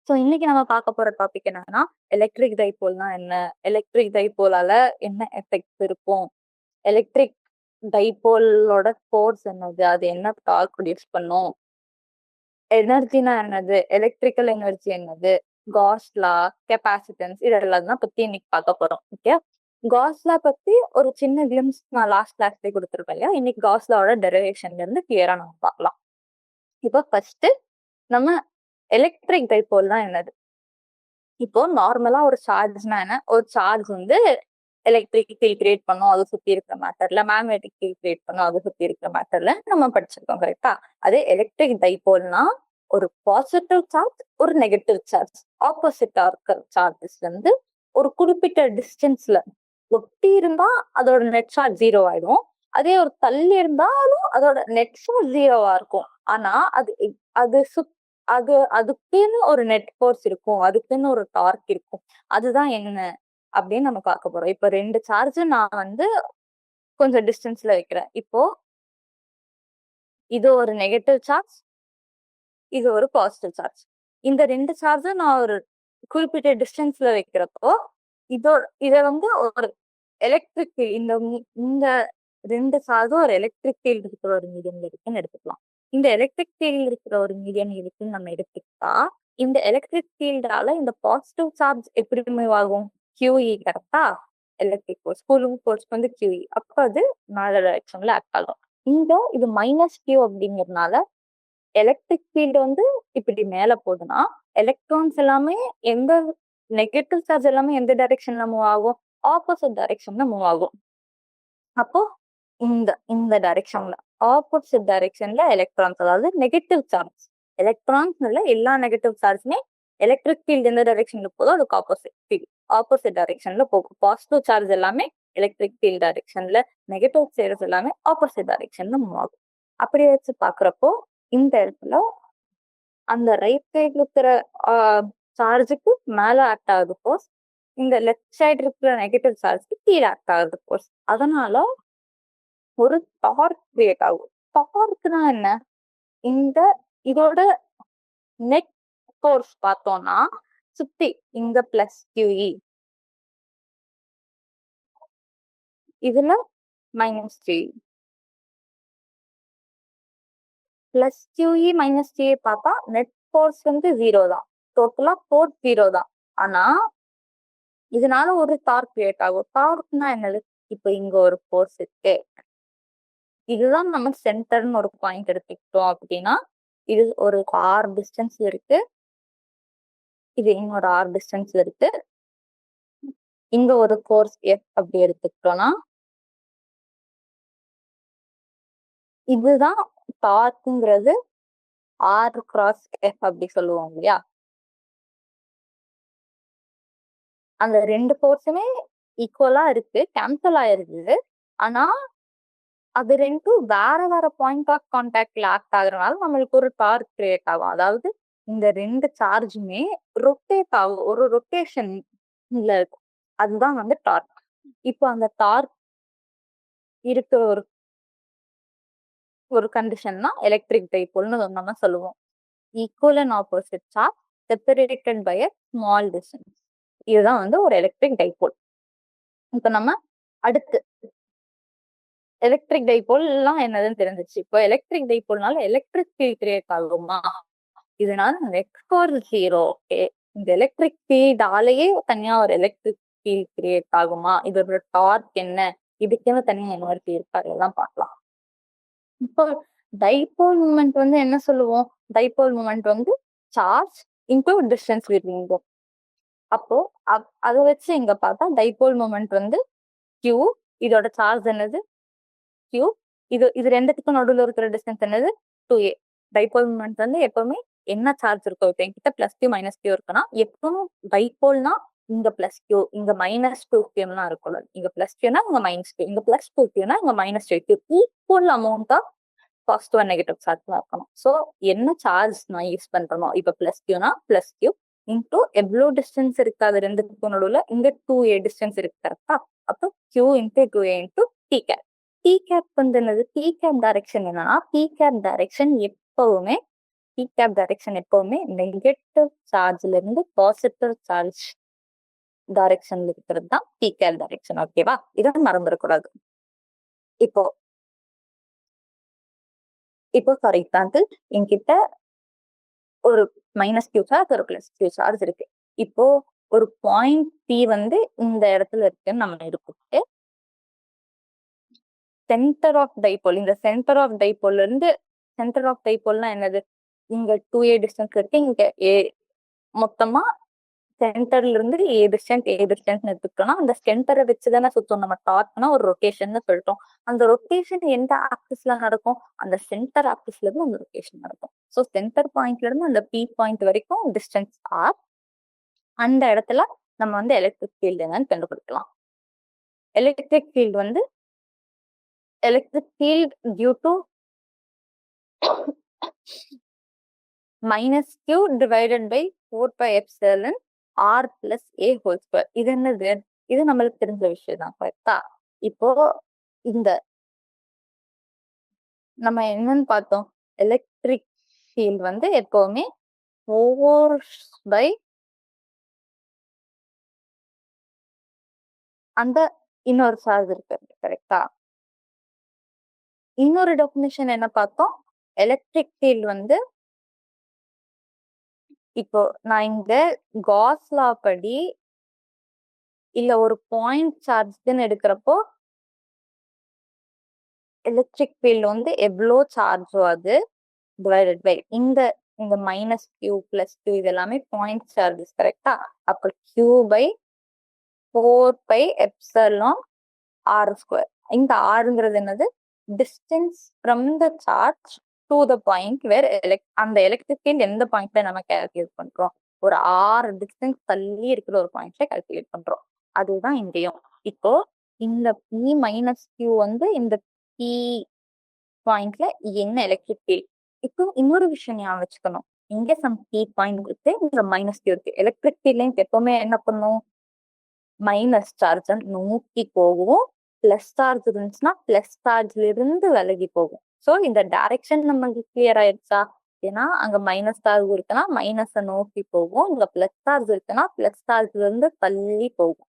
So இன்னைக்கு நம்ம பார்க்க போற டாபிக் என்னன்னா, எலக்ட்ரிக் டைபோல்னா என்ன? எலக்ட்ரிக் டைபோலால என்ன எஃபெக்ட்ஸ் இருக்கும்? எலக்ட்ரிக் டைபோலோட ஃபோர்ஸ் என்னது? அது என்ன டார்க் ப்ரொடியூஸ் பண்ணும்? எனர்ஜினா என்னது? எலக்ட்ரிக்கல் எனர்ஜி என்னது? காஸ்லா, கெப்பாசிட்டன்ஸ் இதெல்லாம் தான் பத்தி இன்னைக்கு பார்க்க போறோம். ஓகே, காஸ்லா பத்தி ஒரு சின்ன கிளிம்ஸ் நான் லாஸ்ட் கிளாஸ்லேயே கொடுத்துருப்பேன் இல்லையா? இன்னைக்கு காஸ்லாவோட டெரிவேஷன்ல இருந்து கிளியரா நம்ம பார்க்கலாம். இப்போ ஃபர்ஸ்ட் நம்ம எலக்ட்ரிக் டைபோல்னா என்னது? இப்போ நார்மலா ஒரு சார்ஜ்னா என்ன? ஒரு சார்ஜ் வந்து எலக்ட்ரிக் ஃபீல்ட் கிரியேட் பண்ணும், அதை சுத்தி இருக்கிற மேட்டர்ல. மேக்னெட்டிக் ஃபீல்ட் கிரியேட் பண்ணும், அதை சுத்தி இருக்கிற மேட்டர்ல நம்ம படிச்சிருக்கோம். கரெக்டா? அதே எலக்ட்ரிக் டைபோல்னா ஒரு பாசிட்டிவ் சார்ஜ், ஒரு நெகட்டிவ் சார்ஜ், ஆப்போசிட்டா இருக்கிற சார்ஜஸ் வந்து ஒரு குறிப்பிட்ட டிஸ்டன்ஸ்ல ஒட்டி இருந்தா அதோட நெட் சார்ஜ் 0 ஆயிடும். அதே ஒரு தள்ளி இருந்தாலும் அதோட நெட் சார்ஜ் 0வா இருக்கும். ஆனா அது அது அதுக்குன்னு ஒரு நெட் ஃபோர்ஸ் இருக்கும், அதுக்குன்னு ஒரு டார்க் இருக்கும். அதுதான் என்ன அப்படின்னு நம்ம பார்க்க போறோம். இப்ப ரெண்டு சார்ஜ் நான் வந்து கொஞ்சம் டிஸ்டன்ஸ்ல வைக்கிறேன். இப்போ இது ஒரு நெகட்டிவ் சார்ஜ், இது ஒரு பாசிட்டிவ் சார்ஜ். இந்த ரெண்டு சார்ஜும் நான் ஒரு குறிப்பிட்ட டிஸ்டன்ஸ்ல வைக்கிறப்போ இத வந்து ஒரு எலக்ட்ரிக் இந்த ரெண்டு சார்ஜும் ஒரு எலக்ட்ரிக் ஃபீல்டு இருக்கிற ஒரு மீடியம் இருக்குன்னு எடுத்துக்கலாம். இந்த எலக்ட்ரிக் ஃபீல்டு இருக்கிற ஒரு மீடியம் இருக்குன்னு நம்ம எடுத்துக்கிட்டா, இந்த எலக்ட்ரிக் ஃபீல்டால இந்த பாசிட்டிவ் சார்ஜ் எப்படி மூவ் ஆகும்? QE. கரெக்டா? எலக்ட்ரிக் ஃபோர்ஸ், கூலிங் ஃபோர்ஸ் வந்து QE. அப்ப அது மேல டைரக்ஷன்ல ஆக்ட் ஆகும். இது -Q அப்படிங்கறதுனால எலக்ட்ரிக் ஃபீல்டு வந்து இப்படி மேல போகுதுன்னா, எலக்ட்ரான்ஸ் எல்லாமே எந்த நெகட்டிவ் சார்ஜ் எல்லாமே எந்த டைரக்ஷன்ல மூவ் ஆகும்? ஆப்போசிட் டைரக்ஷன்ல மூவ் ஆகும். அப்போ இந்த இந்த டைரக்ஷன்ல, ஆப்போசிட் டைரக்ஷன்ல எலக்ட்ரான்ஸ், அதாவது நெகட்டிவ் சார்ஜ், எலக்ட்ரான்ஸ் இல்ல, எல்லா நெகட்டிவ் சார்ஜ்மே எலக்ட்ரிக் ஃபீல்டு எந்த டைரக்ஷன்ல போதோ அதுக்கு ஆப்போசிட் டைரக்ஷன்ல போகும். பாசிட்டிவ் சார்ஜ் எல்லாமே எலக்ட்ரிக் ஃபீல்ட் டைரக்ஷன்ல, நெகட்டிவ் சார்ஜ் எல்லாமே ஆப்போசிட் டைரக்ஷன்ல மூவ் ஆகும். அப்படி வச்சு பாக்குறப்போ இந்த இடத்துல அந்த ரைட் சைடு இருக்கிற சார்ஜுக்கு மேல ஆக்ட் ஆகுது ஃபோர்ஸ், இந்த லெஃப்ட் சைடு இருக்கிற நெகட்டிவ் சார்ஜுக்கு கீழே ஆக்ட் ஆகுது ஃபோர்ஸ். அதனால ஒரு டார்க் கிரியேட் ஆகும். டார்க்னா என்ன? இந்த இதோட நெட் ஃபோர்ஸ் பார்த்தோம்னா சுத்தி இந்த +QE, இதுல -QE, +QE -QE பார்த்தா நெட் ஃபோர்ஸ் வந்து 0 தான், டோட்டலா ஃபோர்ஸ் 0 தான். ஆனா இதனால ஒரு டார்க் கிரியேட் ஆகும். டார்க்னா என்னது? இப்போ இங்க ஒரு ஃபோர்ஸ் இருக்கு, இதுதான் நம்ம சென்டர்னு ஒரு பாயிண்ட் எடுத்துக்கிட்டோம் அப்படின்னா, இது ஒரு r டிஸ்டன்ஸ் இருக்கு, இது இன்னொரு r டிஸ்டன்ஸ்ல இருக்கு. இங்க ஒரு ஃபோர்ஸ் F அப்படி எடுத்துக்கிட்டோம்னா, இதுதான் டார்க்ங்கிறது r கிராஸ் F அப்படி சொல்லுவோம் இல்லையா? அந்த ரெண்டு ஃபோர்ஸுமே ஈக்குவலா இருக்கு, கேன்சல் ஆயிருது. ஆனா அது ரெண்டும் வேற வேற பாயிண்ட் ஆஃப் கான்டாக்ட்ல ஆக்ட் ஆகுறதுனால நம்மளுக்கு ஒரு டார்க் கிரியேட் ஆகும். அதாவது இந்த ரெண்டு சார்ஜுமே ரொட்டேட் ஆகும், ஒரு ரொட்டேஷன்ல இருக்கும். அதுதான் வந்து டார்க். இப்போ அந்த டார்க் இருக்க ஒரு ஒரு கண்டிஷன்னா எலக்ட்ரிக் டைபோல்னு நம்ம சொல்லுவோம். Equal and opposite charge separated by a small distance. இதுதான் வந்து ஒரு எலக்ட்ரிக் டைபோல். இப்ப நம்ம அடுத்து எலக்ட்ரிக் டைபோல் எல்லாம் என்னதுன்னு தெரிஞ்சிச்சு. இப்போ எலக்ட்ரிக் டைபோல்னால எலக்ட்ரிக் ஃபீல்ட் கிரியேட் ஆகுமா? இதனால நெட் ஃபோர்ஸ் 0. ஓகே, இந்த எலக்ட்ரிக் ஃபீல்டாலேயே தனியா ஒரு எலக்ட்ரிக் ஃபீல்ட் கிரியேட் ஆகுமா? இதோட டார்க் என்ன? இதுக்குன்னு தனியா எனர்ஜி இருக்கா? இதெல்லாம் பார்க்கலாம். இப்போ டைபோல் மூமெண்ட் வந்து என்ன சொல்லுவோம்? டைபோல் மூமெண்ட் வந்து சார்ஜ் இன்டூ டிஸ்டன்ஸ் பிட்வீன் தம். அப்போ அதை வச்சு இங்க பார்த்தா டைபோல் மூமெண்ட் வந்து Q, இதோட சார்ஜ் என்னது? Q. இது ரெண்டுத்துக்கும் நடுவில் இருக்கிற டிஸ்டன்ஸ் என்னது? 2a. டைபோல் மூமெண்ட் வந்து எப்பவுமே என்ன சார்ஜ் இருக்கோ, இப்போ என்கிட்ட +Q -Q இருக்குன்னா எப்பவும் டைபோல்னா இங்க +Q, இங்க -2Qலாம் இருக்கும்ல. இங்க +Qனா இங்க -Q, இங்க +2Qனா இங்க -2Q. Equal amount of positive and negative charge தான் இருக்கணும். ஸோ என்ன சார்ஜ் நான் யூஸ் பண்றனோ, இப்போ +Qனா +Q இன்டூ எவ்வளோ டிஸ்டன்ஸ் இருக்கு அது ரெண்டுத்துக்கும் நடுவில், இங்க 2a டிஸ்டன்ஸ் இருக்கு. கரெக்டா? அப்போ Q into 2a into T cap. T cap வந்து என்னது? T கேப் டைரக்ஷன் என்னன்னா, T கேப் டைரக்ஷன் எப்பவுமே பி கேப் டைரக்ஷன் எப்பவுமே நெகட்டிவ் சார்ஜ்ல இருந்து பாசிட்டிவ் சார்ஜ் டைரக்ஷன்ல இருக்கிறது தான் பி கேப் டைரக்ஷன். ஓகேவா? இதை மறந்துடக்கூடாது. இப்போ ஃபார் எக்ஸாம்பிள் என்கிட்ட ஒரு மைனஸ் கியூ சார்ஜ் ஒரு பிளஸ் கியூ சார்ஜ் இருக்கு. இப்போ ஒரு பாயிண்ட் பி வந்து இந்த இடத்துல இருக்குன்னு நம்ம எடுத்துட்டு சென்டர் ஆஃப் டைபோல், இந்த சென்டர் ஆஃப் டைபோல்ல இருந்து சென்டர் ஆஃப் டைபோல்னா என்னது? இங்க 2a டிஸ்டன்ஸ் இருக்கு, இங்க a மொத்தமா சென்டர்ல இருந்து ஏ டிஸ்டன்ஸ் எடுத்துக்கிட்டோம்னா அந்த சென்டரை வச்சுதானே சுத்தம். நம்ம டார்க்னா ஒரு ரொட்டேஷன் சொல்லிட்டோம். அந்த ரொட்டேஷன் எந்த ஆக்சிஸ்ல நடக்கும்? அந்த சென்டர் ஆக்சிஸ்ல இருந்து அந்த ரொட்டேஷன் நடக்கும். ஸோ சென்டர் பாயிண்ட்ல இருந்து அந்த பி பாயிண்ட் வரைக்கும் டிஸ்டன்ஸ் ஆர். அந்த இடத்துல நம்ம வந்து எலக்ட்ரிக் ஃபீல்டு என்னன்னு கண்டுபிடிக்கலாம். எலக்ட்ரிக் ஃபீல்டு வந்து electric field due to minus q divided by 4 pi epsilon r plus a whole square. இது என்னது? இது நம்மளுக்கு தெரிஞ்ச விஷயம் தான். கரெக்டா? இப்போ இந்த நம்ம என்னன்னு பார்த்தோம்? எலக்ட்ரிக் ஃபீல்ட் வந்து எப்பவுமே ஃபோர்ஸ் பை அந்த இன்னொரு சார்ஜ் இருக்கு. கரெக்டா? இன்னொரு டெஃபினிஷன் என்ன பார்த்தோம்? எலக்ட்ரிக் ஃபீல்ட் வந்து இப்போ நான் இங்க காஸ் லா படி இல்ல ஒரு பாயிண்ட் சார்ஜ்ன்னு எடுக்கிறப்போ எலக்ட்ரிக் ஃபீல்டு வந்து எவ்வளோ சார்ஜோ அது டிவைடட் பை இந்த மைனஸ் கியூ பிளஸ் கியூ இது எல்லாமே பாயிண்ட் சார்ஜஸ். கரெக்டா? அப்போ Q by 4 by epsilon R square. இந்த ஆறுங்கிறது என்னது? Distance from the charge to the point where அந்த எலக்ட்ரிக் ஃபீல்ட் எந்த பாயிண்ட்ல நம்ம கால்குலேட் பண்றோம்? ஒரு 6 டிஸ்டன்ஸ் தள்ளி இருக்கிற ஒரு பாயிண்ட்ல கால்குலேட் பண்றோம். அதுதான் இங்கேயும். இப்போ இந்த பி மைனஸ் கியூ வந்து இந்த பி பாயிண்ட்ல என்ன எலக்ட்ரிக் ஃபீல்ட். இப்போ இன்னொரு விஷயம் ஞாபகம் வச்சுக்கணும். இங்க சம் பி பாயிண்ட் இருக்கு, இங்க மைனஸ் கியூ இருக்கு. எலக்ட்ரிக் ஃபீல்ட் எப்பவுமே என்ன பண்ணும்? மைனஸ் சார்ஜ் நோக்கி போகும். பிளஸ் சார்ஜ் இருந்துச்சுன்னா பிளஸ் சார்ஜ்ல இருந்து விலகி போகும். ஸோ இந்த டைரக்ஷன் நமக்கு கிளியர் ஆயிடுச்சா? ஏன்னா அங்க மைனஸ் சார்ஜ் இருக்குன்னா மைனஸை நோக்கி போகும், இங்க பிளஸ் சார்ஜ் இருக்குன்னா பிளஸ் சார்ஜ்ல இருந்து தள்ளி போகும்.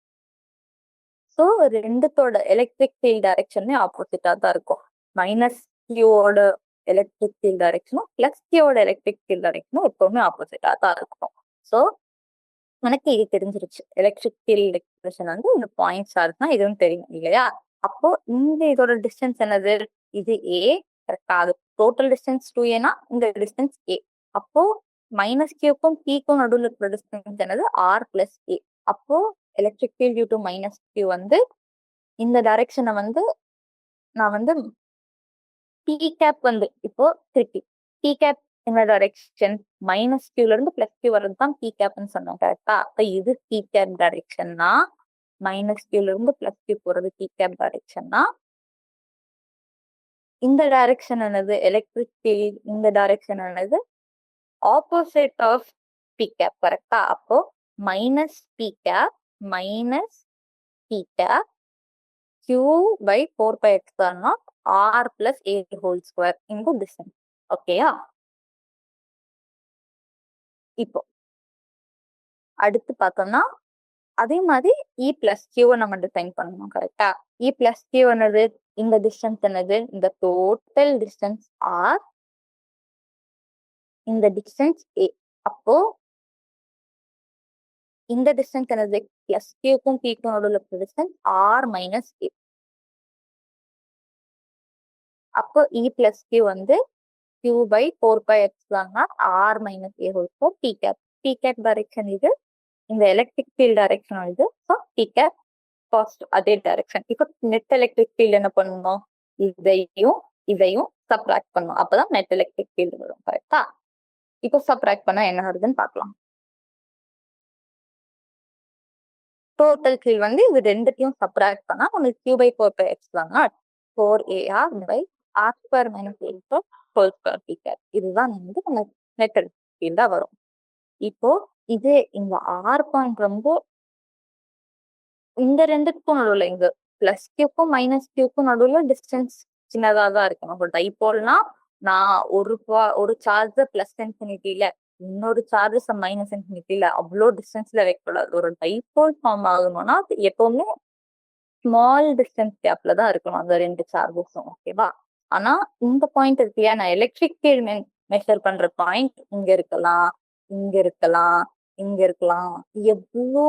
ஸோ ரெண்டுத்தோட எலக்ட்ரிக் ஃபீல்ட் டைரக்ஷனே ஆப்போசிட்டா தான் இருக்கும். மைனஸ் கியூவோட எலக்ட்ரிக் ஃபீல்ட் டைரக்ஷனும் பிளஸ் கியூவோட எலக்ட்ரிக் ஃபீல்ட் டைரக்ஷனும் எப்பவுமே ஆப்போசிட்டா தான் இருக்கும். ஸோ எனக்கு இது தெரிஞ்சிருச்சு. எலக்ட்ரிக் ஃபீல்ட் எக்ஸ்பிரஷன் வந்து இந்த பாயிண்ட் சார்ஜ்னா இதுவும் தெரியும் இல்லையா? அப்போ இந்த இதோட டிஸ்டன்ஸ் என்னது? இது ஏ. கரெக்டா? அது டோட்டல் டிஸ்டன்ஸ் 2a இந்த டிஸ்டன்ஸ் ஏ. அப்போ மைனஸ் கியூக்கும் பிக்கும் நடுவில் இருக்கிற டிஸ்டன்ஸ் என்னது? R plus A. அப்போ electric field due to minus Q வந்து இந்த டைரக்ஷனை வந்து நான் வந்து பி கேப் வந்து இப்போ திருப்பி பி கேப் என்ன டைரக்ஷன்? மைனஸ் கியூல இருந்து பிளஸ் கியூ வர்றது தான் பி கேப்னு சொன்னோம். கரெக்டா? அப்ப இது பி கேப் டைரக்ஷன்னா மைனஸ் கியூல இருந்து பிளஸ் கியூ போறது பி கேப் டைரக்ஷன்னா இந்த டைரக்ஷன் என்னது? எலக்ட்ரிக் ஃபீல்ட் இந்த டைரக்ஷன் என்னது? Opposite of P cap. கரெக்டா? அப்போ minus P cap q by 4 pi epsilon naught r plus a whole square into distance. ஓகேயா? இப்போ அடுத்து பார்த்தோம்னா அதே மாதிரி இ பிளஸ் கியூவை நம்ம டிஃபைன் பண்ணணும். கரெக்டா? இ பிளஸ் கியூ என்னது? இந்த டிஸ்டன்ஸ் என்னது? இந்த டோட்டல் டிஸ்டன்ஸ் ஆர், இந்த டிஸ்டன்ஸ் ஏ. அப்போ இந்த டிஸ்டன்ஸ் என்னது? பிளஸ் கியூக்கும் பிக்கும் நடுவில் டிஸ்டன்ஸ் ஆர் மைனஸ் ஏ. அப்போ இ பிளஸ் கியூ வந்து q by 4 pi epsilon naught r minus a whole square p cap. p cap direction இது, இந்த எலக்ட்ரிக் ஃபீல்ட் டைரக்ஷன் இது. ஸோ p cap பாசிட்டிவ் அதே டைரக்ஷன். இப்போ நெட் எலக்ட்ரிக் ஃபீல்ட் என்ன பண்ணணும்? இதையும் சப்ராக்ட் பண்ணணும். அப்பதான் நெட் எலக்ட்ரிக் ஃபீல்டு வரும். கரெக்டா? இப்போ சப்ராக்ட் பண்ணா என்ன வருதுன்னு பார்க்கலாம். டோட்டல் ஃபீல்ட் வந்து இது ரெண்டுத்தையும் சப்ராக்ட் பண்ணா உங்களுக்கு q by 4 pi epsilon naught 4ar by r square minus a whole square p cap. இதுதான் வந்து நம்ம நெட் எலக்ட்ரிக் ஃபீல்டா வரும். இப்போ இது இந்த ஆர் பாயிண்ட் ரொம்ப இந்த ரெண்டுக்கும் நடுவில் இங்க பிளஸ் கியூக்கும் மைனஸ் கியூக்கும் நடுவில் டிஸ்டன்ஸ் சின்னதா தான் இருக்கு. நம்ம டைபோல்னா நான் ஒரு சார்ஜ் பிளஸ் இன்ஃபினிட்டில இன்னொரு சார்ஜஸ் மைனஸ் இன்ஃபினிட்டில அவ்வளோ டிஸ்டன்ஸ்ல வைக்கக்கூடாது. ஒரு டைபோல் ஃபார்ம் ஆகணும்னா அது எப்பவுமே ஸ்மால் டிஸ்டன்ஸ் கேப்ல தான் இருக்கணும் அந்த ரெண்டு சார்ஜஸும். ஓகேவா? ஆனா இந்த பாயிண்ட் இருக்கியா, நான் எலக்ட்ரிக் ஃபீல்ட் மெஷர் பண்ற பாயிண்ட் இங்க இருக்கலாம், இங்க இருக்கலாம், இங்க இருக்கலாம், எவ்வளோ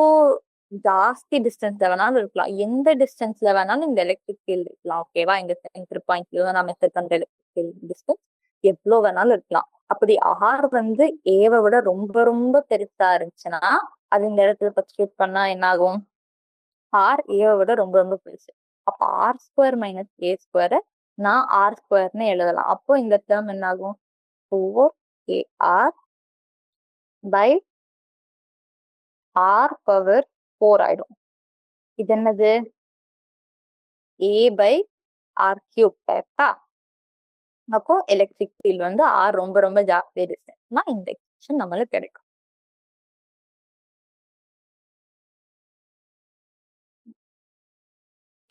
ஜாஸ்தி டிஸ்டன்ஸ்ல வேணாலும் இருக்கலாம், எந்த டிஸ்டன்ஸ்ல வேணாலும் இந்த எலக்ட்ரிக் ஃபீல்ட் இருக்கலாம். ஓகேவா? இந்த சென்டர் பாயிண்ட்ல நான் மெஷர் பண்ற எலக்ட்ரிக் ஃபீல்ட் டிஸ்டன்ஸ் எவ்வளவு வேணாலும் இருக்கலாம். அப்படி ஆர் வந்து ஏவை விட ரொம்ப ரொம்ப பெருசா இருந்துச்சுன்னா அது இந்த இடத்துல சப்ஸ்டிட்யூட் பண்ணா என்ன ஆகும்? ஆர் ஏவை விட ரொம்ப ரொம்ப பெருசு. அப்ப ஆர் ஸ்கொயர் மைனஸ் ஏ ஸ்கொயரை நான் ஆர் ஸ்கொயர்னு எழுதலாம். அப்போ இந்த டேர்ம் என்ன ஆகும்? 4ar பை ஆர் பவர் 4 ஆயிடும். இது என்னது? ஏ பை ஆர் கியூப். கரெக்டா? அப்போ எலக்ட்ரிக் ஃபீல்ட் வந்து ஆர் ரொம்ப ரொம்ப ஜாஸ்தி டிஸ்டன்ஸ்னா இந்த எக்ஸ்பிரஷன் நம்மளுக்கு கிடைக்கும்.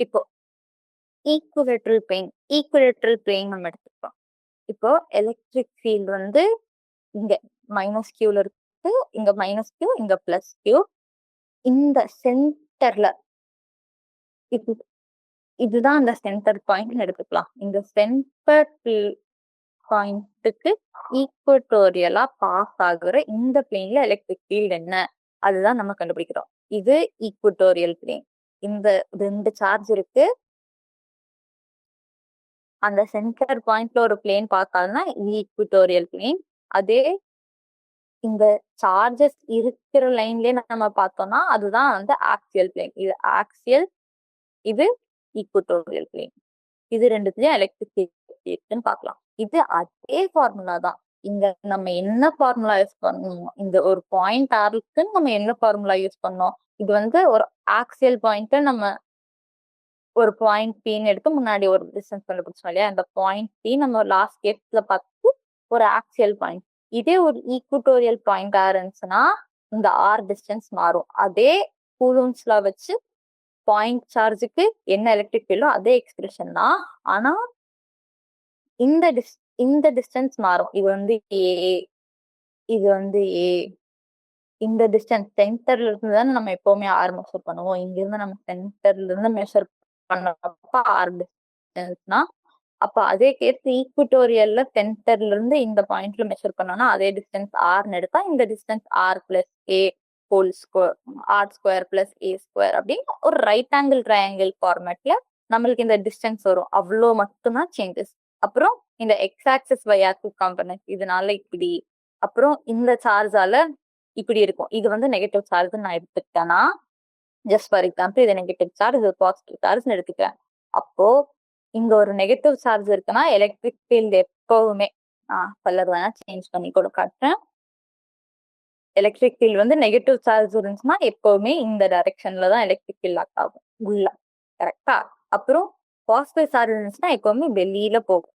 இப்போ ஈக்குவேட்டரல் பிளேன் நம்ம எடுத்துக்கிறோம். இப்போ எலக்ட்ரிக் ஃபீல்ட் வந்து இங்க மைனஸ் கியூல இருக்கு, இங்க மைனஸ் கியூ, இங்க பிளஸ் கியூ. இந்த சென்டர்ல இது இதுதான் அந்த சென்டர் பாயிண்ட் எடுத்துக்கலாம். இந்த சென்டர் பாயிண்ட்டுக்கு ஈக்குவட்டோரியலா பாஸ் ஆகுற இந்த பிளேன்ல எலக்ட்ரிக் ஃபீல்ட் என்ன, அதுதான் நம்ம கண்டுபிடிக்கிறோம். இது ஈக்குவட்டோரியல் பிளேன். இந்த ரெண்டு சார்ஜ் இருக்கு, அந்த சென்டர் பாயிண்ட்ல ஒரு பிளேன் பாஸ் ஆகுதுன்னா இது ஈக்குவட்டோரியல் பிளேன். அதே இந்த சார்ஜஸ் இருக்கிற லைன்லயே நம்ம பார்த்தோம்னா அதுதான் வந்து ஆக்சியல் பிளேன். இது ஆக்சியல், இது ஈக்குவட்டோரியல் பிளேன். இது ரெண்டுத்துலயும் எலக்ட்ரிக் பார்க்கலாம். இது அதே ஃபார்முலா தான். இங்க நம்ம என்ன ஃபார்முலா யூஸ் பண்ணணும், இந்த ஒரு பாயிண்ட் ஆருக்கு நம்ம என்ன ஃபார்முலா யூஸ் பண்ணோம்? இது வந்து ஒரு ஆக்சியல் பாயிண்ட், நம்ம ஒரு பாயிண்ட் பின்னு எடுத்து முன்னாடி ஒரு டிஸ்டன்ஸ் கண்டுபிடிச்சோம் இல்லையா, அந்த பாயிண்ட் பி நம்ம லாஸ்ட் கேஸ்ல பார்த்து ஒரு ஆக்சியல் பாயிண்ட். இதே ஒரு ஈக்குவட்டோரியல் பாயிண்டா இருந்துச்சுன்னா இந்த ஆர் டிஸ்டன்ஸ் மாறும். அதே கூலூம்ஸ்ல வச்சு பாயிண்ட் சார்ஜுக்கு என்ன எலக்ட்ரிக் ஃபீல்டோ அதே எக்ஸ்பிரஷன் தான். ஆனா இந்த டிஸ்டன்ஸ் மாறும். இது வந்து ஏ, இது வந்து ஏ. இந்த டிஸ்டன்ஸ் சென்டர்ல இருந்து தானே நம்ம எப்பவுமே ஆர் மெஷர் பண்ணுவோம். இங்க இருந்து நம்ம சென்டர்ல இருந்து மெஷர் பண்ணப்ப ஆர் டிஸ்டன்ஸ்னா, அப்ப அதே கேஸ் ஈக்குவட்டோரியல்ல சென்டர்ல இருந்து இந்த பாயிண்ட்ல மெஷர் பண்ணோம்னா அதே டிஸ்டன்ஸ் ஆர்னு எடுத்தா இந்த distance R plus A whole square, R square plus A square அப்படின்னு ஒரு ரைட் ஆங்கிள் ட்ரையாங்கிள் ஃபார்மேட்ல நம்மளுக்கு இந்த டிஸ்டன்ஸ் வரும். அவ்வளோ மட்டும்தான் சேஞ்சஸ். அப்புறம் இந்த X axis y axis component இதனால இப்படி, அப்புறம் இந்த சார்ஜால இப்படி இருக்கும். இது வந்து நெகட்டிவ் சார்ஜ் நான் எடுத்துக்கிட்டேன்னா, ஜஸ்ட் ஃபார் எக்ஸாம்பிள் இது நெகட்டிவ் சார்ஜ், இது பாசிட்டிவ் சார்ஜ் எடுத்துக்கிறேன். அப்போ இங்க ஒரு நெகட்டிவ் சார்ஜ் இருக்குன்னா எலக்ட்ரிக் ஃபீல்ட் எப்பவுமே கலர் வேணா சேஞ்ச் பண்ணி கூட காட்டுறேன். எலக்ட்ரிக் ஃபீல்ட் வந்து நெகட்டிவ் சார்ஜ் இருந்துச்சுன்னா எப்பவுமே இந்த டைரக்ஷன்ல தான் எலக்ட்ரிக் ஃபீல்ட் ஆக்ட் ஆகும் உள்ள. கரெக்டா? அப்புறம் பாசிட்டிவ் சார்ஜ் இருந்துச்சுன்னா எப்பவுமே வெளியில போகும்.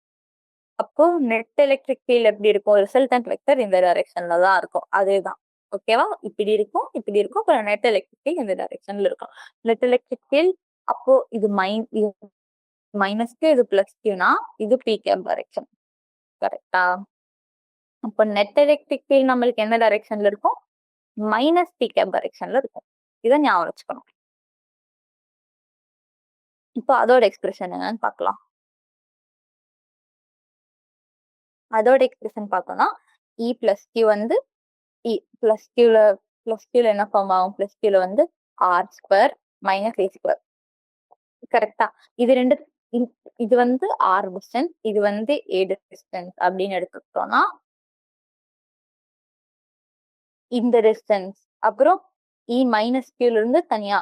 அப்போ நெட் எலக்ட்ரிக் ஃபீல்ட் எப்படி இருக்கும்? ரிசல்டன்ட் வெக்டர் இந்த டைரக்ஷன்ல தான் இருக்கும். அதேதான். ஓகேவா? இப்படி இருக்கும், இப்படி இருக்கும். அப்புறம் நெட் எலக்ட்ரிக் ஃபீல்ட் இந்த டைரக்ஷன்ல இருக்கும். நெட் எலக்ட்ரிக் ஃபீல்ட் அப்போ இது மைனஸ்க்கு இது பிளஸ் கியூனா இது பி கேப் டைரக்ஷன். கரெக்டா? அப்போ நெட் எலக்ட்ரிக் ஃபீல்ட் நம்மளுக்கு என்ன டைரக்ஷன்ல இருக்கும்? மைனஸ் பி கேப் டைரக்ஷன்ல இருக்கும். இதை ஞாபகம் வச்சுக்கணும். இப்போ அதோட எக்ஸ்பிரஷன் என்னன்னு பார்க்கலாம். அதோட எக்ஸ்பிரஷன் பார்த்தோம்னா இ பிளஸ் கியூ வந்து பிளஸ் கியூல என்ன ஃபார்ம் ஆகும்? பிளஸ் கியூல வந்து ஆர் ஸ்கொயர் மைனஸ் ஏ ஸ்கொயர். கரெக்டா? இது ரெண்டு, இது வந்து ஆர் டிஸ்டன்ஸ், இது வந்து ஏ டிஸ்டன்ஸ் அப்படின்னு எடுத்துக்கிட்டோம்னா இந்த டிஸ்டன்ஸ் அப்புறம் இ மைனஸ் கியூல இருந்து தனியா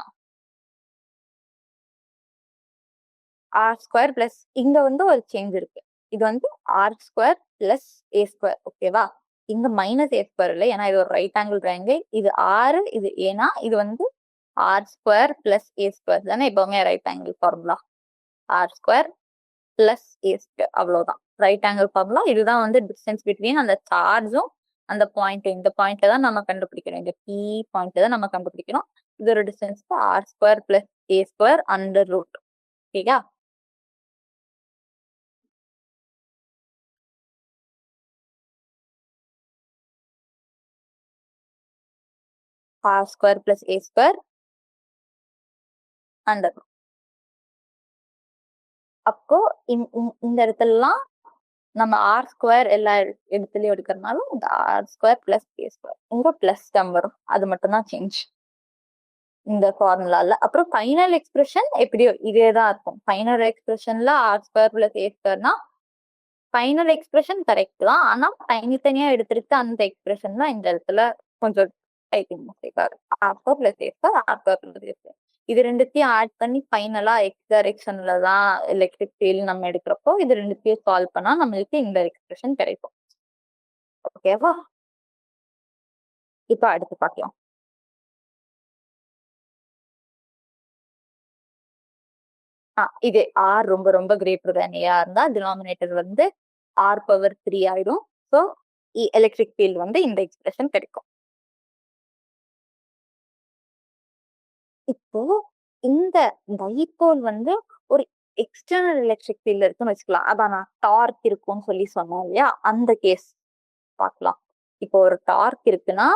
ஆர் ஸ்கொயர் பிளஸ் இங்க வந்து ஒரு சேஞ்ச் இருக்கு. இது வந்து R square plus A square. ஓகேவா? இங்க மைனஸ் ஏ ஸ்கொயர் இல்லை, ஏன்னா இது ஒரு ரைட் ஆங்கிள் ட்ரையாங்கிள். இது ஆறு, இது ஏன்னா இது வந்து R square plus A square தானே எப்பவுமே right angle formula. R square plus A square, அவ்வளவுதான் ரைட் ஆங்கிள் ஃபார்முலா. இதுதான் வந்து டிஸ்டன்ஸ் பிட்வீன் அந்த சார்ஜும் அந்த பாயிண்ட். இந்த பாயிண்ட்ல தான் நம்ம கண்டுபிடிக்கணும், இந்த பி பாயிண்ட்ல தான் நம்ம கண்டுபிடிக்கணும். இது ஒரு distance R square plus A square under root. ஓகேயா? R square plus A square under. அப்போ இந்த இடத்துலலாம் நம்ம ஆர் ஸ்கொயர் எல்லா இடத்துலயும் எடுக்கிறதுனால இந்த R square plus A square இங்க பிளஸ் டம் வரும். அது மட்டும் தான் சேஞ்ச் இந்த ஃபார்முலால. அப்புறம் ஃபைனல் எக்ஸ்பிரஷன் எப்படியோ இதேதான் இருக்கும். ஃபைனல் எக்ஸ்பிரஷன்ல ஆர் ஸ்கொயர் பிளஸ் ஏ ஸ்கொயர்னா ஃபைனல் எக்ஸ்பிரஷன் கரெக்ட் தான். ஆனா தனித்தனியா எடுத்துட்டு அந்த எக்ஸ்பிரஷன் தான் இந்த இடத்துல கொஞ்சம் டைப்பிங் மிஸ்டேக் ஆகுது. R square plus A square R square plus A square இது ரெண்டுத்தையும் ஆட் பண்ணி ஃபைனலா எக்ஸ் டைரக்ஷன்ல தான் எலக்ட்ரிக் ஃபீல்ட் நம்ம எடுக்கிறப்போ இது ரெண்டுத்தையும் சால்வ் பண்ணா நம்மளுக்கு இந்த எக்ஸ்பிரஷன் கிடைக்கும். ஓகேவா? இப்ப அடுத்து பார்க்கலாம். இது ஆர் ரொம்ப ரொம்ப கிரேட்டர் தேன் ஏயா இருந்தா டினாமினேட்டர் வந்து ஆர் பவர் 3 ஆயிடும். ஸோ எலக்ட்ரிக் ஃபீல்ட் வந்து இந்த எக்ஸ்பிரஷன் கிடைக்கும். இப்போ இந்த டைபோல் வந்து ஒரு எக்ஸ்டர்னல் எலக்ட்ரிக் ஃபீல்ட் இருக்குன்னு வச்சுக்கலாம். அதான் நான் டார்க் இருக்கும்னு சொல்லி சொன்னேன் இல்லையா, அந்த கேஸ் பார்க்கலாம். இப்போ ஒரு டார்க் இருக்குன்னா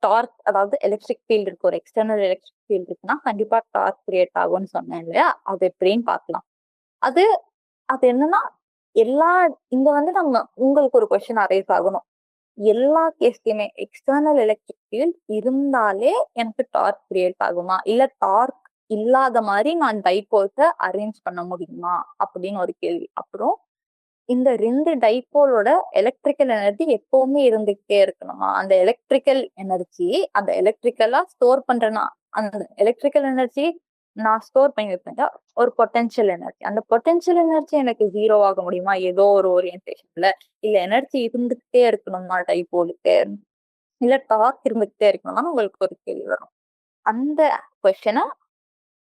டார்க் அதாவது எலக்ட்ரிக் ஃபீல்ட் இருக்கு, ஒரு எக்ஸ்டர்னல் எலக்ட்ரிக் ஃபீல்ட் இருக்குன்னா கண்டிப்பா டார்க் கிரியேட் ஆகும்னு சொன்னேன் இல்லையா, அது எப்படின்னு பார்க்கலாம். அது அது என்னன்னா இங்க வந்து நம்ம உங்களுக்கு ஒரு கொஸ்டின் அரைஸ் ஆகணும். எல்லா கேஸ்லயுமே எக்ஸ்டர்னல் எலக்ட்ரிக் ஃபீல்ட் இருந்தாலே எனக்கு டார்க் கிரியேட் ஆகுமா, இல்ல டார்க் இல்லாத மாதிரி நான் டைபோல்ஸை அரேஞ்ச் பண்ண முடியுமா அப்படின்னு ஒரு கேள்வி. அப்புறம் இந்த ரெண்டு டைபோலோட எலக்ட்ரிக்கல் எனர்ஜி எப்பவுமே இருந்துகிட்டே இருக்கணுமா, அந்த எலக்ட்ரிக்கல் எனர்ஜி அந்த எலக்ட்ரிக்கலா ஸ்டோர் பண்றேன்னா அந்த எலக்ட்ரிக்கல் எனர்ஜி நான் ஸ்டோர் பண்ணி வைப்பேன் ஒரு பொட்டன்ஷியல் எனர்ஜி. அந்த பொட்டன்ஷியல் எனர்ஜி எனக்கு ஜீரோ ஆக முடியுமா ஏதோ ஒரு ஓரியன்டேஷன்ல, இல்ல எனர்ஜி இருந்துகிட்டே இருக்கணுமா டைபோலுக்கு, இல்ல டார்க் இருந்துகிட்டே இருக்கணும்னா உங்களுக்கு ஒரு கேள்வி வரும். அந்த கொஸ்டினை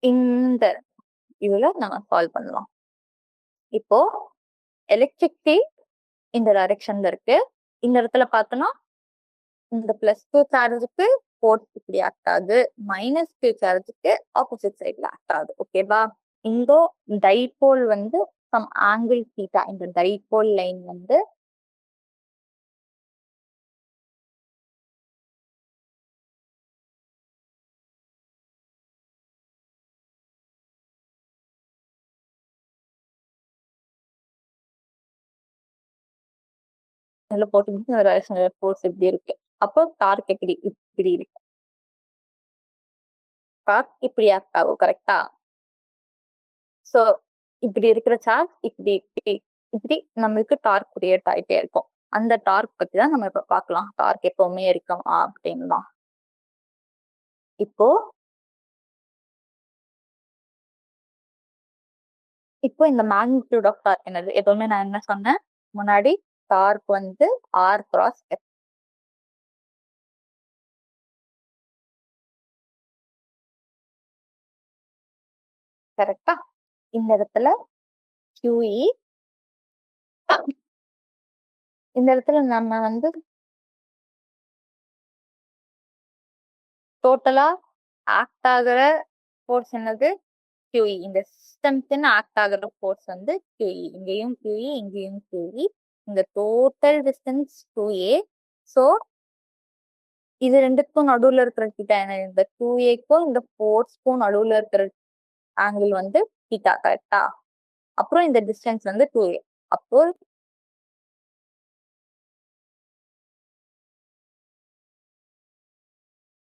இந்த இதுல நம்ம சால்வ் பண்ணலாம். இப்போ எலக்ட்ரிக் ஃபீல்ட் இந்த டைரக்ஷன்ல இருக்கு. இந்த இடத்துல பார்த்தோம்னா இந்த +2 சார்ஜுக்கு ஃபோர்ஸ் இப்படி ஆக்ட் ஆகுது, -2 சார்ஜுக்கு ஆப்போசிட் சைட்ல ஆக்ட் ஆகுது. ஓகேவா? இந்த டைபோல் வந்து சம் ஆங்கிள் தீட்டா, இந்த டைபோல் லைன் வந்து இதுல போட்டு ஃபோர்ஸ் இப்படி இருக்கு. அப்போ டார்க் இப்படி இருக்கு. டார்க் இப்படி ஆக்ட் ஆகும். கரெக்டா? சோ இப்படி இருக்கிற சார்ஜ் இப்படி இப்படி இப்படி நம்மளுக்கு டார்க் கிரியேட் ஆயிட்டே இருக்கும். அந்த டார்க் பத்தி தான் நம்ம இப்ப பார்க்கலாம். டார்க் எப்பவுமே இருக்கும் அப்படின்னா இப்போ இந்த மேக்னிடியூட் ஆஃப் டார்க் என்னது, எப்பவுமே நான் என்ன சொன்னேன் முன்னாடி, டார்க் வந்து ஆர் கிராஸ் எஃப். கரெக்டா? இந்த இடத்துல QE, இந்த இடத்துல நம்ம வந்து டோட்டலா ஆக்ட் ஆகுற ஃபோர்ஸ் என்னது, QE. இந்த சிஸ்டம்ஸ்ன்னு ஆக்ட் ஆகுற ஃபோர்ஸ் வந்து QE. இங்கேயும் QE, இங்கேயும் QE. இந்த டோட்டல் டிஸ்டன்ஸ் 2A. ஸோ இது ரெண்டுக்கும் நடுவுல இருக்கிற தீட்டா என்ன, இந்த 2Aக்கும் இந்த ஃபோர்ஸ்க்கும் நடுவுல இருக்கிற ஆங்கிள் வந்து தீட்டா. கரெக்டா? அப்புறம் இந்த டிஸ்டன்ஸ் வந்து 2A. அப்போ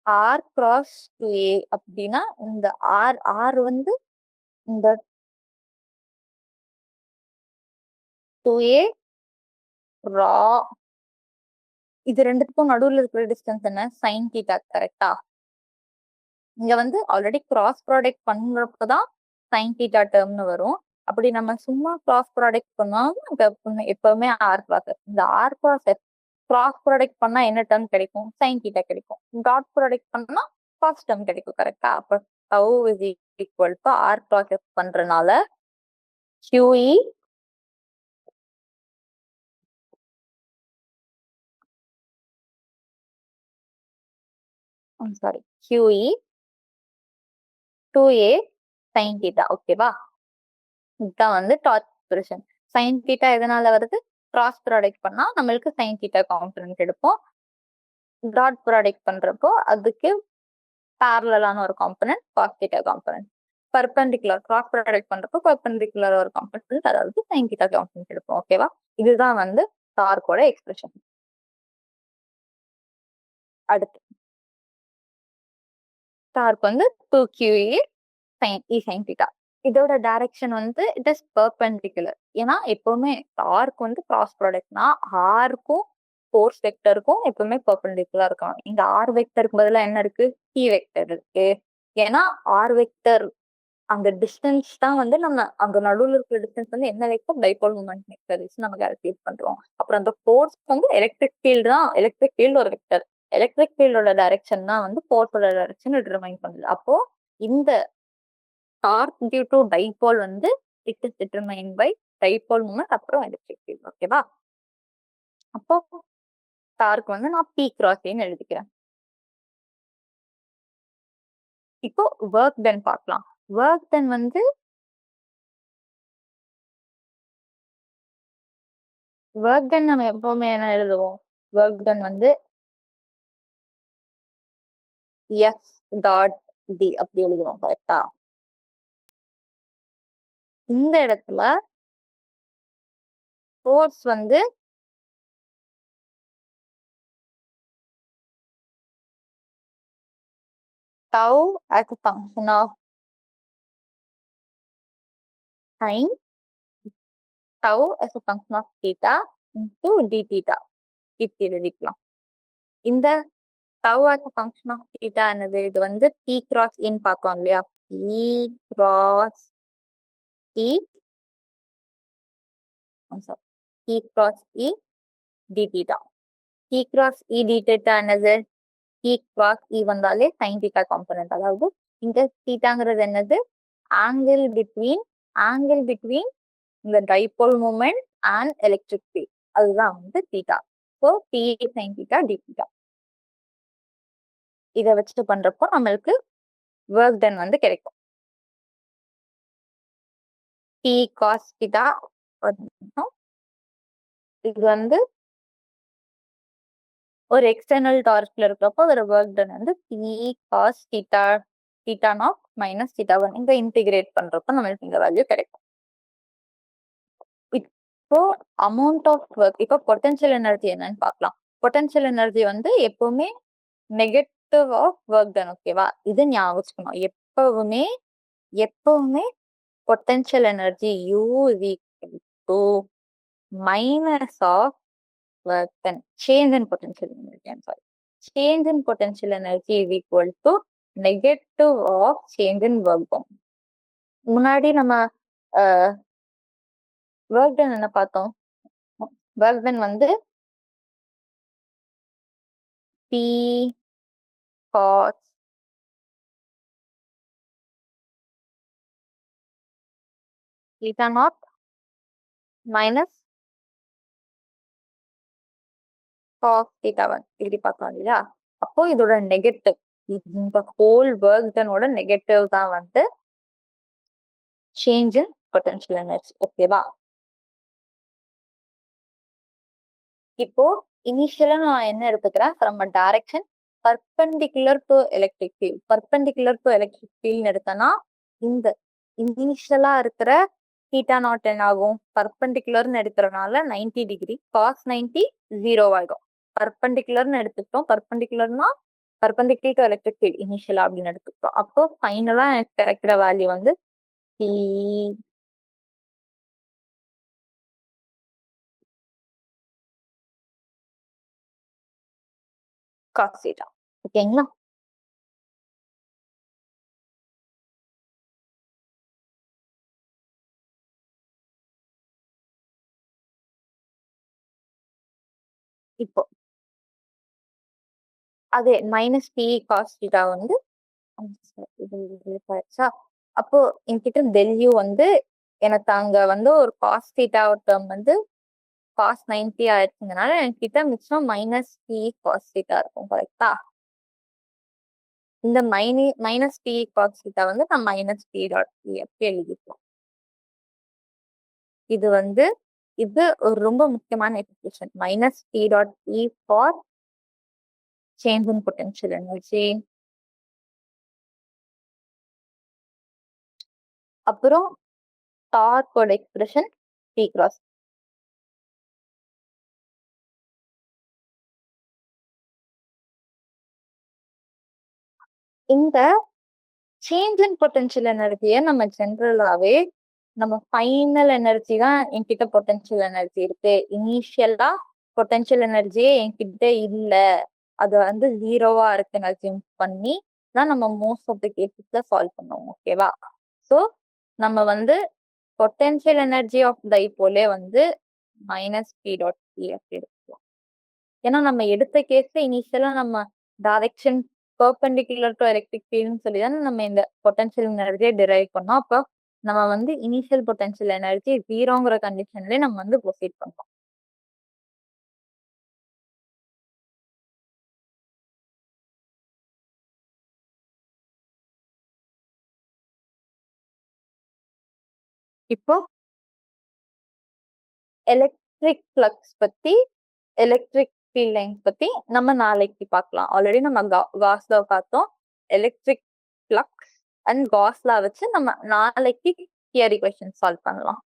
ஆர் கிராஸ் 2A அப்படின்னா இந்த ஆர் வந்து இந்த 2A ரா, இது ரெண்டுத்துக்கும் நடுவுல இருக்கிற டிஸ்டன்ஸ் என்ன, சைன் தீட்டா. கரெக்டா? இங்க வந்து ஆல்ரெடி கிராஸ் ப்ராடக்ட் பண்றப்பதான் சைன் தீட்டா டேர்ம்னு வரும். அப்படி நம்ம சும்மா கிராஸ் ப்ராடக்ட் பண்ணாலும் எப்பவுமே ஆர் கிராஸ் எஃப். இந்த R cross F cross product பண்ணா என்ன டேர்ம் கிடைக்கும், சைன் தீட்டா கிடைக்கும். டாட் ப்ராடக்ட் பண்ணா காஸ் டேர்ம் கிடைக்கும். கரெக்டா? அப்ப tau is equal to R cross F பண்றதுனால QE sorry QE 2A sine theta. ஓகேவா? இதுதான் வந்து டார்க் எக்ஸ்பிரஷன். சைன் தீட்டா எதனால வருது, கிராஸ் ப்ராடக்ட் பண்ணா நம்மளுக்கு சைன் தீட்டா காம்பனன்ட் எடுப்போம். டாட் ப்ராடக்ட் பண்றப்போ அதுக்கு பேரலான ஒரு component cos theta component. Perpendicular cross product பண்றப்போ பர்பெண்டிகுலர் ஒரு காம்பனன்ட், அதாவது சைன் தீட்டா காம்பனன்ட் எடுப்போம். ஓகேவா? இதுதான் வந்து டார்க்கோட எக்ஸ்பிரஷன். அடுத்து டார்க் வந்து 2QE sin தீட்டா. இதோட டைரக்ஷன் வந்து இட் இஸ் பர்பெண்டிகுலர். ஏன்னா எப்பவுமே டார்க் வந்து கிராஸ் ப்ராடக்ட்னா ஆர்க்கும் ஃபோர்ஸ் வெக்டருக்கும் எப்பவுமே பர்பெண்டிகுலரா இருக்கும். இங்க ஆர் வெக்டருக்கு பதிலா என்ன இருக்கு? டி வெக்டர் இருக்கு. ஏன்னா ஆர் வெக்டர் அந்த டிஸ்டன்ஸ் தான் வந்து நம்ம அங்க நடுவில் இருக்கிற டிஸ்டன்ஸ் வந்து என்ன வெக்டர்? டைபோல் மூமெண்ட் வெக்டர் நம்ம கால்குலேட் பண்றோம். அப்புறம் அந்த ஃபோர்ஸ் வந்து எலக்ட்ரிக் ஃபீல்டு தான். எலக்ட்ரிக் ஃபீல்டு ஒரு வெக்டர். எலக்ட்ரிக் ஃபீல்டோட டைரக்ஷன் தான் வந்து ஃபோர்ஸோட டைரக்ஷன் டிட்டர்மைன் பண்ணுது. அப்போ இந்த டார்க் டியூ டு டைபோல் வந்து it is determine by dipole moment அப்புறம் எலக்ட்ரிக் ஃபீல்ட். ஓகேவா? அப்போ டார்க் வந்து நான் பி கிராஸ்ன்னு எழுதிக்கிறேன். இப்போ ஒர்க் டன் பார்க்கலாம். ஒர்க் டன் வந்து ஒர்க் டன் நம்ம எப்பவுமே என்ன எழுதுவோம்? ஒர்க் டன் வந்து எஃப் டாட் டி அப்படி எழுதுவோம். கரெக்டா? இந்த இடத்துல ஃபோர்ஸ் வந்து tau as a function of time, tau as a function of theta into d theta இப்படி எழுதிக்கலாம். இந்த tau as a function of theta என்னது? இது வந்து p cross in பார்க்கலாம் இல்லையா? p cross e p cross e d theta. p cross e d theta என்னது? p cross e வந்தாலே sin theta காம்பனன்ட். அதாவது இங்க தீட்டாங்கிறது என்னது? ஆங்கிள் பிட்வீன் இந்த dipole moment and electric field, அதுதான் வந்து theta. So P sine theta D theta. இதை வச்சுட்டு பண்றப்போ நம்மளுக்கு ஒர்க் டன் வந்து கிடைக்கும். P cos theta. இது வந்து ஒரு எக்ஸ்டர்னல் டார்க்ல இருக்கிறப்போ அதோட ஒர்க் டன் வந்து P cos theta theta not minus theta one. இங்க இன்டிகிரேட் பண்றப்போ நம்மளுக்கு இந்த வேல்யூ கிடைக்கும். இப்போ அமௌண்ட் ஆஃப் ஒர்க், இப்போ பொட்டன்ஷியல் எனர்ஜி என்னன்னு பார்க்கலாம். பொட்டன்ஷியல் எனர்ஜி வந்து எப்பவுமே நெகட்டிவ் ஆஃப் ஒர்க் டன். ஓகேவா? இது ஞாபகம் வச்சுக்கணும். எப்பவுமே potential energy U is equal to minus of work done. Change in potential energy. I'm sorry. Change in potential energy is equal to negative of change in work done. முன்னாடி நம்ம work done என்ன பார்த்தோம்? Work done வந்து P cos theta naught minus cos theta 1 இப்படி பார்த்தோம் இல்லையா? அப்போ இதோட நெகட்டிவ், இந்த ஹோல் ஒர்க் டனோட நெகட்டிவ் தான் வந்து சேஞ்ச் இன் பொட்டன்ஷியல் எனர்ஜி. ஓகேவா? இப்போ இனிஷியலா நான் என்ன எடுத்துக்கிறேன்? From a direction perpendicular to electric field. Perpendicular to electric field எடுத்தனா இந்த இனிஷியலா இருக்கிற தீட்டா நாட் என்ன ஆகும்? பர்பெண்டிகுலர்னு எடுக்கிறதுனால 90 டிகிரி காஸ் 90 0 ஆயிடும். பர்பெண்டிகுலர்னு எடுத்துக்கிட்டோம். பர்பெண்டிகுலர்னா பர்பெண்டிகுலர் டு எலக்ட்ரிக் ஃபீல்ட் இனிஷியலா அப்படின்னு எடுத்துக்கிட்டோம். அப்போ ஃபைனலா எனக்கு கிடைக்கிற வேல்யூ வந்து P cos theta. ஓகேங்களா? இப்போ அதே மைனஸ் பி காஸ் தீட்டா வந்து அப்போ என்கிட்ட டெல்யூ வந்து எனக்கு அங்க வந்து ஒரு காஸ் தீட்டா டேர்ம் வந்து காஸ் 90 ஆயிடுச்சுங்கனால என்கிட்ட மிச்சம் மைனஸ் பி காஸ் தீட்டா இருக்கும். கரெக்டா? இந்த மைனஸ் பி காஸ் தீட்டா வந்து நான் மைனஸ் பி டாட் பி அப்படி எழுதிப்போம். இது வந்து இது ஒரு ரொம்ப முக்கியமான expression. Minus P dot P for change in potential energy அப்புறம் டார்க்கோட எக்ஸ்பிரஷன் T கிராஸ். இந்த சேஞ்ச் இன் பொட்டன்ஷியல் எனர்ஜியை நம்ம ஜென்ரலாவே நம்ம ஃபைனல் எனர்ஜி தான் என்கிட்ட பொட்டன்ஷியல் எனர்ஜி இருக்கு, இனிஷியலா பொட்டன்ஷியல் எனர்ஜியே என்கிட்ட இல்ல, அது வந்து ஜீரோவா இருக்குன்னு அசியூம் பண்ணி தான் நம்ம மோஸ்ட் ஆஃப் த கேசஸ்ல சால்வ் பண்ணுவோம். ஓகேவா? ஸோ நம்ம வந்து பொட்டன்ஷியல் எனர்ஜி ஆஃப் டைபோலே வந்து -p.T அப்படி எடுத்துக்கலாம். ஏன்னா நம்ம எடுத்த கேஸ்ல இனிஷியலா நம்ம டைரக்ஷன் பெர்பெண்டிகுலர் டு எலக்ட்ரிக் ஃபீல்ட்னு சொல்லி தானே நம்ம இந்த பொட்டன்ஷியல் எனர்ஜியை டிரைவ் பண்ணோம். அப்போ நம்ம வந்து இனிஷியல் பொட்டன்ஷியல் எனர்ஜி ஜீரோங்கிற கண்டிஷன்லயே நம்ம வந்து ப்ரொசீட் பண்ணோம். இப்போ எலக்ட்ரிக் ஃப்ளக்ஸ் பத்தி, எலக்ட்ரிக் ஃபீல்ட் லைன்ஸ் பத்தி நம்ம நாளைக்கு பார்க்கலாம். ஆல்ரெடி நம்ம காஸ்ல பார்த்தோம். எலக்ட்ரிக் ஃப்ளக்ஸ் அண்ட் காஸ்லா வச்சு நம்ம நாளைக்கு தியரி கொஸ்டின் சால்வ் பண்ணலாம்.